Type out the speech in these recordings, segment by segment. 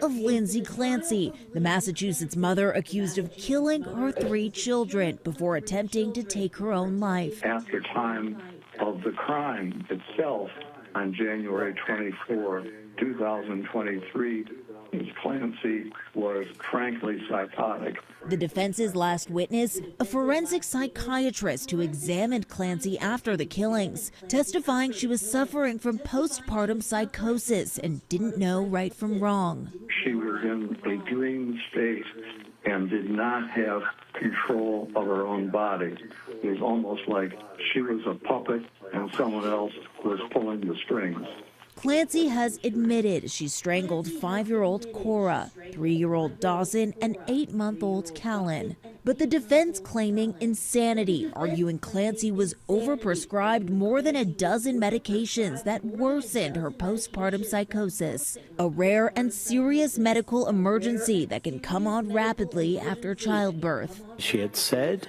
of Lindsay Clancy, the Massachusetts mother accused of killing her 3 children before attempting to take her own life. At the time of the crime itself, on January 24, 2023, Ms. Clancy was frankly psychotic. The defense's last witness, a forensic psychiatrist who examined Clancy after the killings, testifying she was suffering from postpartum psychosis and didn't know right from wrong. She was in a dream state and did not have control of her own body. It was almost like she was a puppet and someone else was pulling the strings. Clancy has admitted she strangled 5-year-old Cora, 3-year-old Dawson, and 8-month-old Callan. But the defense claiming insanity, arguing Clancy was overprescribed more than a dozen medications that worsened her postpartum psychosis, a rare and serious medical emergency that can come on rapidly after childbirth. She had said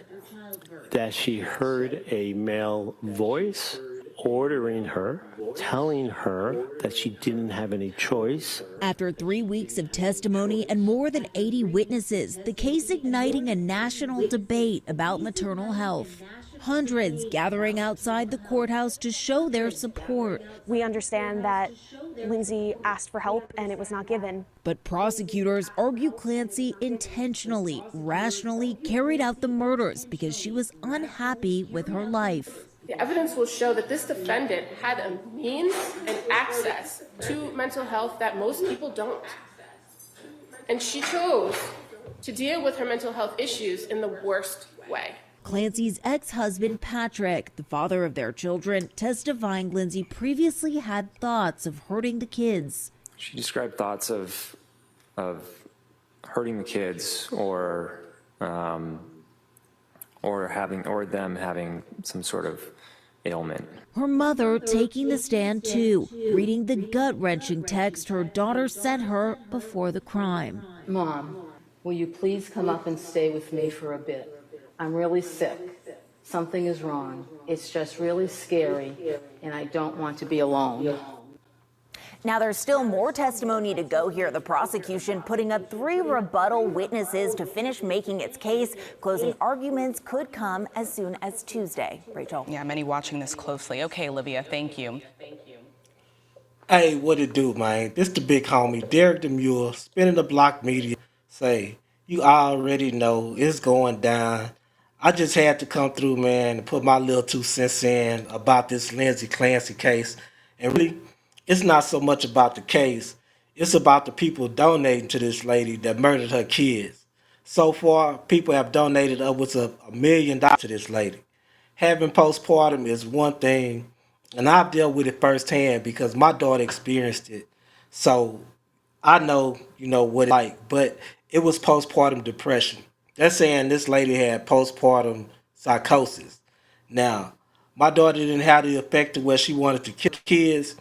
that she heard a male voice ordering her, telling her that she didn't have any choice. After 3 weeks of testimony and more than 80 witnesses, the case igniting a national debate about maternal health. Hundreds gathering outside the courthouse to show their support. We understand that Lindsay asked for help and it was not given. But prosecutors argue Clancy intentionally, rationally carried out the murders because she was unhappy with her life. The evidence will show that this defendant had a means and access to mental health that most people don't. And she chose to deal with her mental health issues in the worst way. Clancy's ex-husband, Patrick, the father of their children, testifying Lindsay previously had thoughts of hurting the kids. She described thoughts of hurting the kids or them having some sort of ailment. Her mother taking the stand too, reading the gut-wrenching text her daughter sent her before the crime. Mom, will you please come up and stay with me for a bit? I'm really sick. Something is wrong. It's just really scary, and I don't want to be alone. Now, there's still more testimony to go here. The prosecution putting up 3 rebuttal witnesses to finish making its case. Closing arguments could come as soon as Tuesday. Rachel. Yeah, many watching this closely. Okay, Olivia, thank you. Hey, what it do, man? This the big homie, Derek Demure, spinning the block media. Say, you already know it's going down. I just had to come through, man, and put my little 2 cents in about this Lindsay Clancy case. And really, it's not so much about the case. It's about the people donating to this lady that murdered her kids. So far, people have donated upwards of $1 million to this lady. Having postpartum is one thing, and I've dealt with it firsthand because my daughter experienced it. So I know, what it's like, but it was postpartum depression. They're saying this lady had postpartum psychosis. Now, my daughter didn't have the effect of where she wanted to kill kids,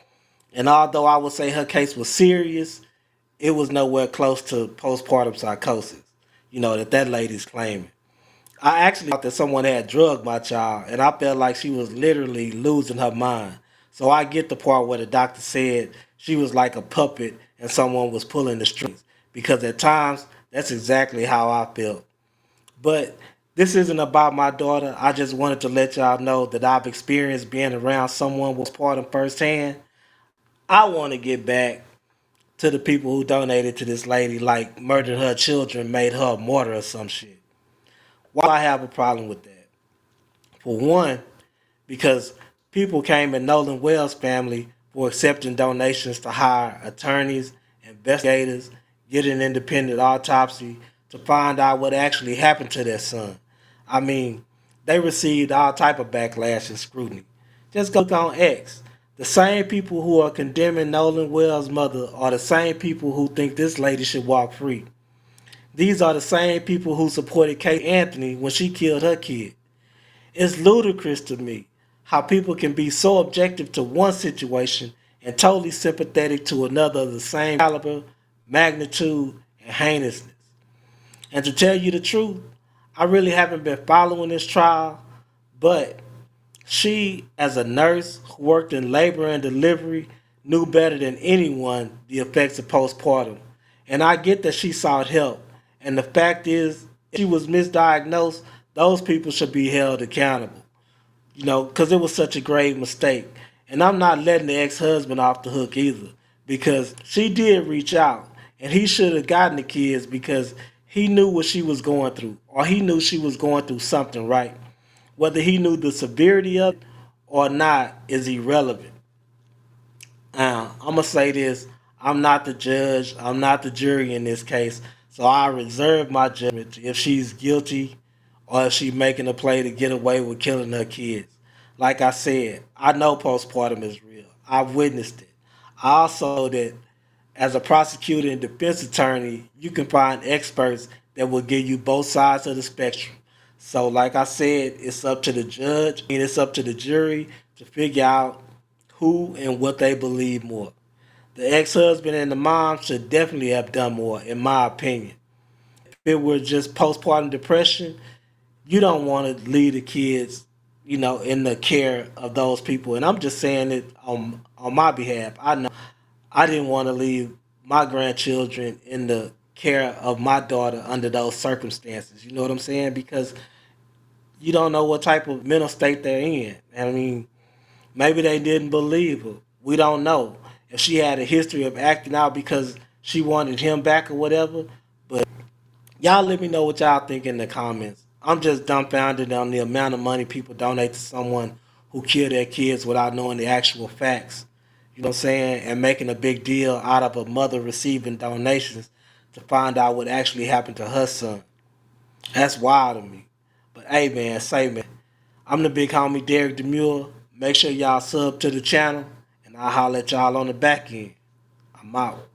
and although I would say her case was serious, it was nowhere close to postpartum psychosis, that lady's claiming. I actually thought that someone had drugged my child, and I felt like she was literally losing her mind. So I get the part where the doctor said she was like a puppet and someone was pulling the strings, because at times, that's exactly how I felt. But this isn't about my daughter. I just wanted to let y'all know that I've experienced being around someone with postpartum firsthand. I want to get back to the people who donated to this lady, like murdered her children, made her a martyr or some shit. Why do I have a problem with that? For one, because people came in Nolan Wells' family for accepting donations to hire attorneys, investigators, get an independent autopsy to find out what actually happened to their son. I mean, they received all type of backlash and scrutiny. Just go on X. The same people who are condemning Nolan Wells' mother are the same people who think this lady should walk free. These are the same people who supported Kate Anthony when she killed her kid. It's ludicrous to me how people can be so objective to one situation and totally sympathetic to another of the same caliber, magnitude, and heinousness. And to tell you the truth, I really haven't been following this trial, but she, as a nurse who worked in labor and delivery, knew better than anyone the effects of postpartum. And I get that she sought help. And the fact is, if she was misdiagnosed, those people should be held accountable, because it was such a grave mistake. And I'm not letting the ex-husband off the hook either, because she did reach out, and he should have gotten the kids because he knew what she was going through, or he knew she was going through something, right? Whether he knew the severity of it or not is irrelevant. I'm going to say this. I'm not the judge. I'm not the jury in this case. So I reserve my judgment if she's guilty or if she's making a play to get away with killing her kids. Like I said, I know postpartum is real. I've witnessed it. I also know that as a prosecutor and defense attorney, you can find experts that will give you both sides of the spectrum. So, like I said, it's up to the judge and it's up to the jury to figure out who and what they believe more. The ex-husband and the mom should definitely have done more, in my opinion. If it were just postpartum depression, you don't want to leave the kids, in the care of those people. And I'm just saying it on my behalf. I know I didn't want to leave my grandchildren in the care of my daughter under those circumstances. You know what I'm saying? Because you don't know what type of mental state they're in. I mean, maybe they didn't believe her. We don't know. If she had a history of acting out because she wanted him back or whatever. But y'all let me know what y'all think in the comments. I'm just dumbfounded on the amount of money people donate to someone who killed their kids without knowing the actual facts. You know what I'm saying? And making a big deal out of a mother receiving donations to find out what actually happened to her son. That's wild to me. But hey man, I'm the big homie Derek Demure. Make sure y'all sub to the channel and I'll holler at y'all on the back end. I'm out.